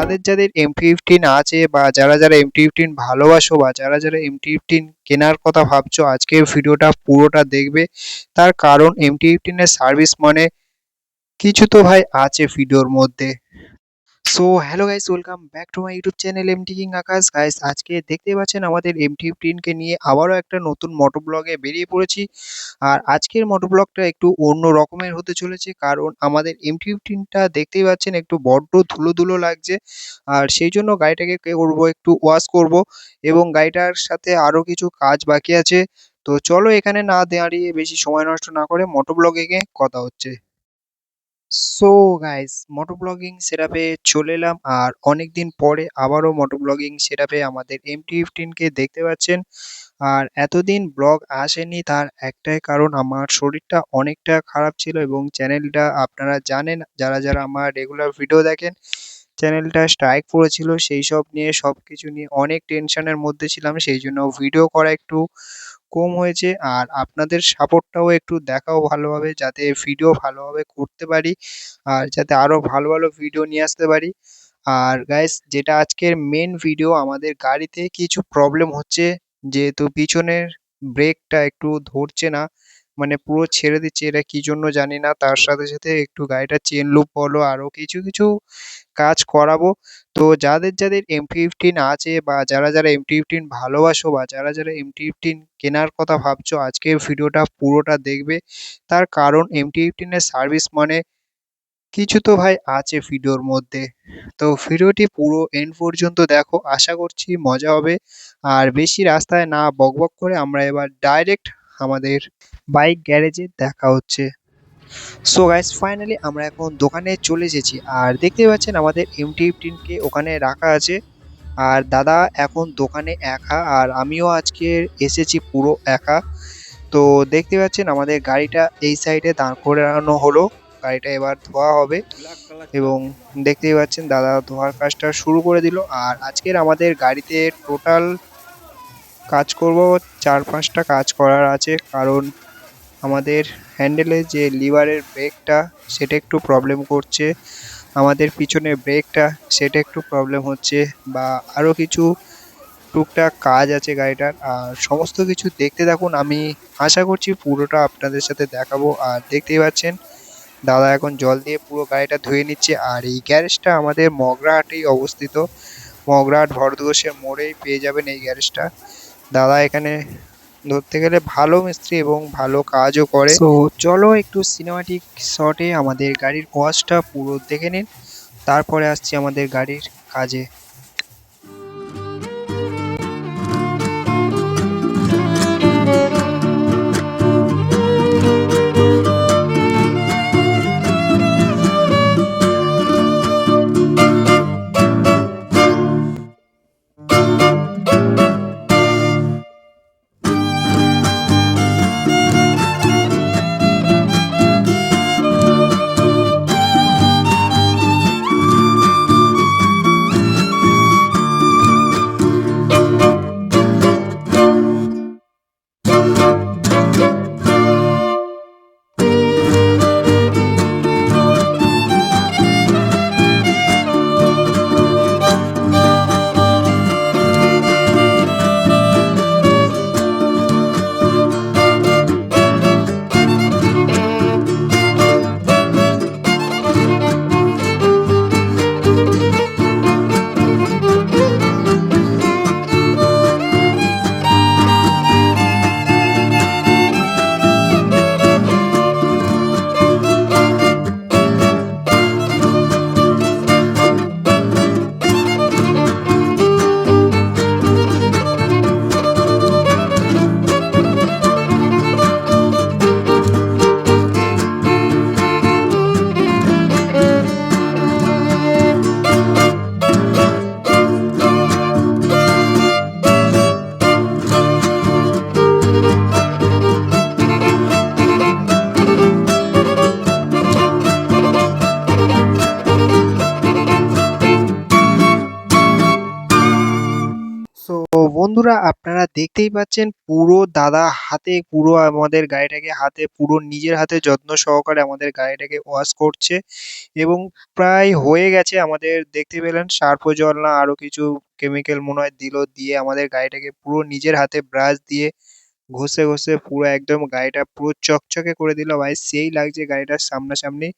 যাদের যাদের M15 আছে বা যারা M15 ভালোবাসো বা যারা M15 কেনার কথা ভাবছো, আজকের ভিডিওটা পুরোটা দেখবে। তার কারণ M15 এর সার্ভিস মানে কিছু তো ভাই আছে ভিডিওর মধ্যে। So hello guys, welcome back to my YouTube channel MT King Akash. Guys, আজকে দেখতেই পাচ্ছেন আমাদের M15 কে নিয়ে আবারও একটা নতুন মোটো ব্লগে বেরিয়ে পড়েছি। আর আজকের মোটো ব্লগটা একটু অন্য রকমের হতে চলেছে, কারণ আমাদের M15টা দেখতেই পাচ্ছেন একটু বড্ড ধুলো ধুলো লাগছে। আর সেই জন্য গাড়িটাকে কে করবো, একটু ওয়াশ করব, এবং গাড়িটার সাথে আরো কিছু কাজ বাকি আছে। তো চলো এখানে না দাঁড়িয়ে বেশি সময় নষ্ট না করে মোটো ব্লগে গিয়ে কথা হচ্ছে। সো গাইস, মোটো ব্লগিং সেটআপে চলে এলাম, আর অনেকদিন পরে আবারও মোটো ব্লগিং সেটআপে আমাদের M15 কে দেখতে পাচ্ছেন। আর এতদিন ব্লগ আসেনি, তার একটাই কারণ আমার শরীরটা অনেকটা খারাপ ছিল, এবং চ্যানেলটা আপনারা জানেন, যারা আমার রেগুলার ভিডিও দেখেন, চ্যানেলটা স্ট্রাইক পড়েছিল। সেই সব নিয়ে সবকিছু নিয়ে অনেক টেনশনের মধ্যে ছিলাম, সেই জন্য ভিডিও করা একটু কম হয়েছে। আর আপনাদের সাপোর্টটাও একটু দেখাও ভালোভাবে, যাতে ভিডিও ভালোভাবে করতে পারি, আর যাতে আরো ভালো ভালো ভিডিও নিয়ে আসতে পারি। আর গাইস, যেটা আজকের মেন ভিডিও, আমাদের গাড়িতে কিছু প্রবলেম হচ্ছে, যেহেতু পিছনের ব্রেকটা একটু ধরছে না, মানে পুরো ছেড়ে দিচ্ছে, এটা কি জন্য জানি না। তার সাথে সাথে একটু গাড়িটা চেন লুপ বলো আরো কিছু কিছু কাজ করাবো। তো যাদের M15 আছে বা যারা M15 ভালোবাসো বা যারা M15 কেনার কথা ভাবছো, আজকের ভিডিওটা পুরোটা দেখবে। তার কারণ M15 এর সার্ভিস মানে কিছু তো ভাই আছে ভিডিওর মধ্যে। তো ভিডিওটি পুরো এন্ড পর্যন্ত দেখো, আশা করছি মজা হবে। আর বেশি রাস্তায় না বকবক করে আমরা এবার ডাইরেক্ট আমাদের বাইক গ্যারেজে দেখা হচ্ছে। সো গাইস, ফাইনালি আমরা এখন দোকানে চলে এসেছি, আর দেখতেই পাচ্ছেন আমাদের M15 কে ওখানে রাখা আছে। আর দাদা এখন দোকানে একা, আর আমিও আজকে এসেছি পুরো একা। তো দেখতে পাচ্ছেন আমাদের গাড়িটা এই সাইডে দাঁড় করানো হলো, গাড়িটা এবার ধোয়া হবে। এবং দেখতেই পাচ্ছেন দাদা ধোয়ার কাজটা শুরু করে দিল। আর আজকের আমাদের গাড়িতে টোটাল কাজ করব 4-5টা কাজ করার আছে, কারণ আমাদের হ্যান্ডেলে যে লিভারের ব্রেকটা সেটা একটু প্রবলেম করছে, আমাদের পিছনের ব্রেকটা সেটা একটু প্রবলেম হচ্ছে, বা আরও কিছু টুকটাক কাজ আছে গাড়িটার। আর সমস্ত কিছু দেখতে থাকুন, আমি আশা করছি পুরোটা আপনাদের সাথে দেখাবো। আর দেখতেই পাচ্ছেন দাদা এখন জল দিয়ে পুরো গাড়িটা ধুয়ে নিচ্ছে। আর এই গ্যারেজটা আমাদের মগরাহাটেই অবস্থিত, মগরাহাট ভরদুয়াশের মোড়েই পেয়ে যাবেন এই গ্যারেজটা। দাদা এখানে ধরতে গেলে ভালো মিস্ত্রি এবং ভালো কাজও করে। তো চলো একটু সিনেমাটিক শটে আমাদের গাড়ির ওয়াশটা পুরো দেখে নিন, তারপরে আসছি আমাদের গাড়ির কাজে। বন্ধুরা আপনারা দেখতেই পাচ্ছেন পুরো দাদা হাতে পুরো আমাদের গাড়িটাকে পুরো নিজের হাতে যত্ন সহকারে আমাদের গাড়িটাকে ওয়াশ করছে এবং প্রায় হয়ে গেছে আমাদের দেখতে পেলেন সার্ফও জল না আরো কিছু কেমিক্যাল মনে হয় দিল দিয়ে আমাদের গাড়িটাকে পুরো নিজের হাতে ব্রাশ দিয়ে ঘষে ঘষে পুরো একদম গাড়িটা পুরো চকচকে করে দিল ভাই সেই লাগছে গাড়িটার সামনাসামনি।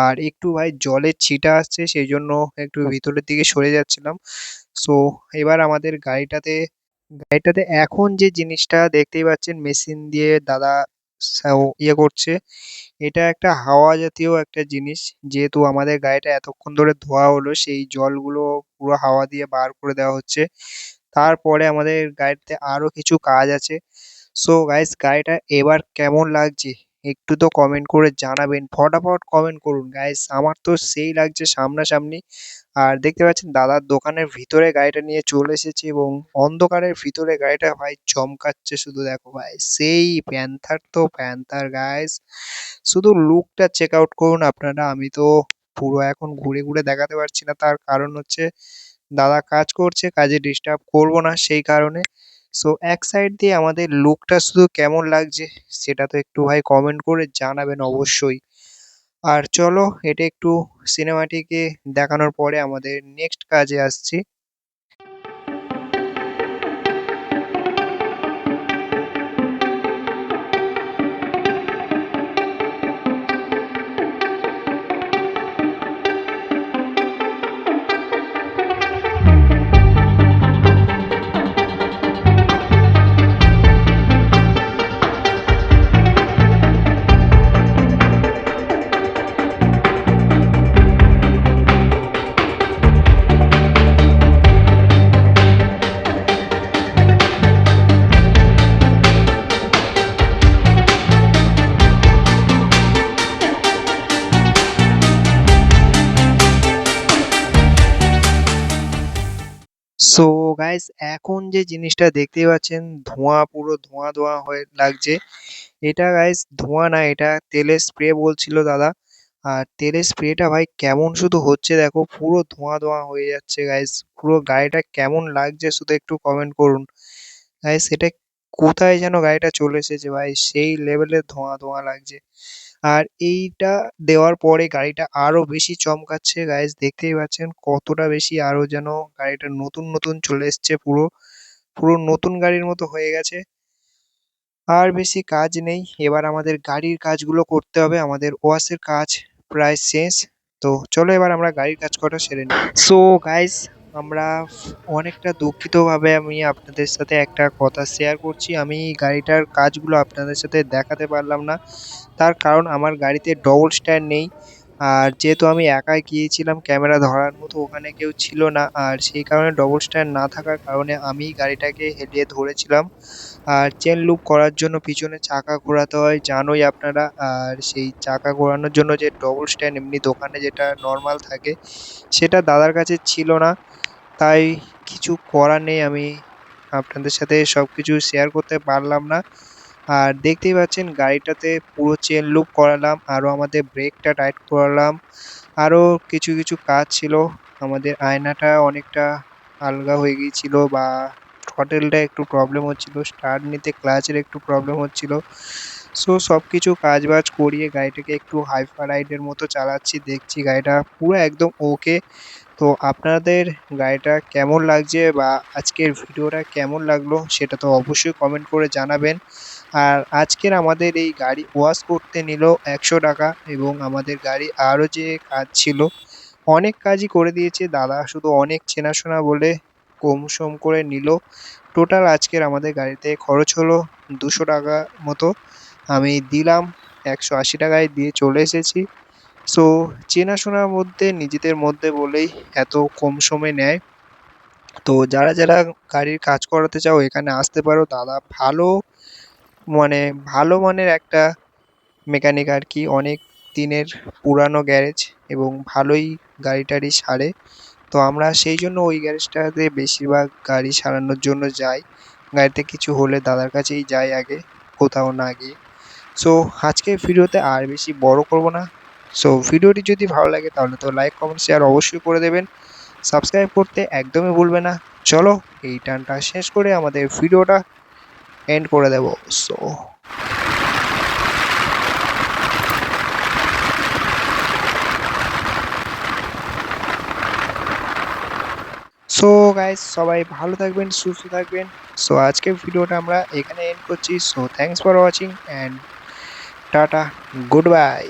আর একটু ভাই জলের ছিটা আসছে সেই জন্য একটু ভিতরের দিকে সরে যাচ্ছিলাম। সো এবার আমাদের গাড়িটাতে এখন যে জিনিসটা দেখতেই পাচ্ছেন মেশিন দিয়ে দাদা ইয়ে করছে, এটা একটা হাওয়া জাতীয় একটা জিনিস। যেহেতু আমাদের গাড়িটা এতক্ষণ ধরে ধোয়া হলো সেই জলগুলো পুরো হাওয়া দিয়ে বার করে দেওয়া হচ্ছে। তারপরে আমাদের গাড়িতে আরো কিছু কাজ আছে। সো গাইস গাড়িটা এবার কেমন লাগছে একটু তো কমেন্ট করে জানাবেন, ফটাফট কমেন্ট করুন গাইস। আমার তো সেই লাগছে সামনাসামনি। আর দেখতে পাচ্ছেন দাদার দোকানের ভিতরে গাড়িটা নিয়ে চলে এসেছি এবং অন্ধকারের ভিতরে গাড়িটা ভাই চমকাচ্ছে শুধু দেখো ভাই সেই প্যান্থার তো প্যান্থার গাইস। শুধু লুকটা চেক আউট করুন আপনারা। আমি তো পুরো এখন ঘুরে ঘুরে দেখাতে পারছি না, তার কারণ হচ্ছে দাদা কাজ করছে, কাজে ডিস্টার্ব করব না সেই কারণে। সো এক সাইড দিয়ে আমাদের লুকটা শুধু কেমন লাগছে সেটা তো একটু ভাই কমেন্ট করে জানাবেন অবশ্যই। আর চলো এটা একটু সিনেমাটিকে দেখানোর পরে আমাদের নেক্সট কাজে আসছি। সো গাইস এখন যে জিনিসটা দেখতেই পাচ্ছেন ধোঁয়া পুরো ধোঁয়া ধোঁয়া হয়ে লাগছে, এটা গাইস ধোঁয়া না, এটা তেলের স্প্রে বলছিল দাদা। আর তেলের স্প্রেটা ভাই কেমন শুধু হচ্ছে দেখো পুরো ধোঁয়া ধোঁয়া হয়ে যাচ্ছে গাইস। পুরো গাড়িটা কেমন লাগছে শুধু একটু কমেন্ট করুন গাইস। এটা কোথায় যেন গাড়িটা চলে এসেছে ভাই, সেই লেভেলের ধোঁয়া ধোঁয়া লাগছে। আর এইটা দেওয়ার পরে গাড়িটা আরো বেশি চমকাচ্ছে গাইস, দেখতেই পাচ্ছেন কতটা বেশি আরো যেন গাড়িটা নতুন নতুন চলে এসছে পুরো পুরো নতুন গাড়ির মতো হয়ে গেছে। আর বেশি কাজ নেই, এবার আমাদের গাড়ির কাজগুলো করতে হবে, আমাদের ওয়াশের কাজ প্রায় শেষ। তো চলো এবার আমরা গাড়ির কাজ কটা সেরে নিই। সো গাইস আমরা অনেকটা দুঃখিতভাবে আমি আপনাদের সাথে একটা কথা শেয়ার করছি, আমি গাড়িটার কাজগুলো আপনাদের সাথে দেখাতে পারলাম না। তার কারণ আমার গাড়িতে ডবল স্ট্যান্ড নেই। আর যেহেতু আমি একাই গিয়েছিলাম ক্যামেরা ধরার মতো ওখানে কেউ ছিল না, আর সেই কারণে ডবল স্ট্যান্ড না থাকার কারণে আমি গাড়িটাকে হেলিয়ে ধরেছিলাম। আর চেন লুপ করার জন্য পিছনে চাকা ঘোরাতে হয় জানোই আপনারা। আর সেই চাকা ঘোরানোর জন্য যে ডবল স্ট্যান্ড এমনি দোকানে যেটা নর্মাল থাকে সেটা দাদার কাছে ছিল না। তাই কিছু করার নেই, আমি আপনাদের সাথে সবকিছু শেয়ার করতে পারলাম না। আর দেখতেই পাচ্ছেন গাড়িটাতে পুরো চেন লুপ করালাম, আরও আমাদের ব্রেকটা টাইট করালাম, আরও কিছু কিছু কাজ ছিল। আমাদের আয়নাটা অনেকটা আলগা হয়ে গিয়েছিল বা থ্রটেলটা একটু প্রবলেম হচ্ছিল, স্টার্ট নিতে ক্লাচের একটু প্রবলেম হচ্ছিল। সো সব কিছু কাজ বাজ করিয়ে গাড়িটাকে একটু হাইপার রাইডের মতো চালাচ্ছি, দেখছি গাড়িটা পুরো একদম ওকে। তো আপনাদের গাড়িটা কেমন লাগছে বা আজকের ভিডিওটা কেমন লাগলো সেটা তো অবশ্যই কমেন্ট করে জানাবেন। আর আজকের আমাদের এই গাড়ি ওয়াশ করতে নিল 100 টাকা এবং আমাদের গাড়ি আরও যে কাজ ছিল অনেক কাজই করে দিয়েছে দাদা, শুধু অনেক চেনাশোনা বলে কম সম করে নিল। টোটাল আজকের আমাদের গাড়িতে খরচ হলো 200 টাকা মতো, আমি দিলাম 180 টাকায় দিয়ে চলে এসেছি। সো চেনাশোনার মধ্যে নিজেদের মধ্যে বলেই এত কম সমে নেয়। তো যারা যারা গাড়ির কাজ করাতে চাও এখানে আসতে পারো, দাদা ভালো মানে ভালো মানের একটা মেকানিক আর কি, অনেক দিনের পুরানো গ্যারেজ এবং ভালোই গাড়ি টাড়ি সারে। তো আমরা সেই জন্য ওই গ্যারেজটাতে বেশিরভাগ গাড়ি সারানোর জন্য যাই, গাড়িতে কিছু হলে দাদার কাছেই যাই আগে, কোথাও না গিয়ে। সো আজকের ভিডিওতে আর বেশি বড় করব না। সো ভিডিওটি যদি ভালো লাগে তাহলে তো লাইক কমেন্ট শেয়ার অবশ্যই করে দেবেন, সাবস্ক্রাইব করতে একদমই ভুলবে না। চলো এই টানটা শেষ করে আমাদের ভিডিওটা এন্ড করে দেব। সো গাইস, সবাই ভালো থাকবেন, সুস্থ থাকবেন। সো আজকের ভিডিওটা আমরা এখানে এন্ড করছি। So thanks for watching and tata, good bye.